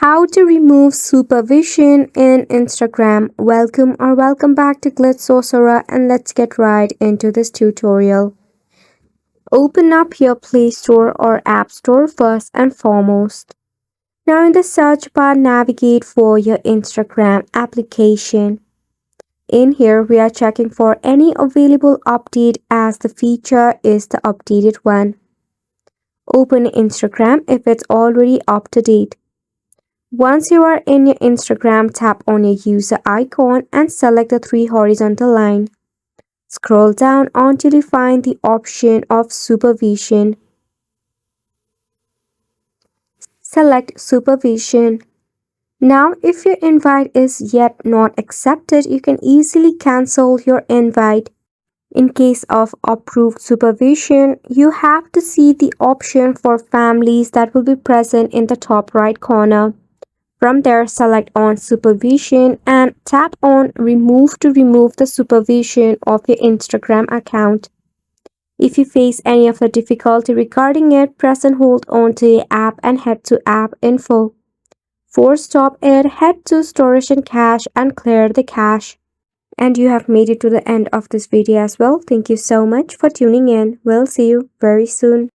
How to remove supervision in Instagram. Welcome back to Glitch Sorcerer, and let's get right into this tutorial. Open up your Play Store or App Store first and foremost. Now in the search bar, navigate for your Instagram application. In here, we are checking for any available update as the feature is the updated one. Open Instagram if it's already up to date. Once you are in your Instagram, tap on your user icon and select the three horizontal lines. Scroll down until you find the option of Supervision. Select Supervision. Now, if your invite is yet not accepted, you can easily cancel your invite. In case of approved supervision, you have to see the option for families that will be present in the top right corner. From there, select on Supervision and tap on Remove to remove the supervision of your Instagram account. If you face any of the difficulty regarding it, press and hold on to your app and head to App Info. For stop it, head to Storage and Cache and clear the cache. And you have made it to the end of this video as well. Thank you so much for tuning in. We'll see you very soon.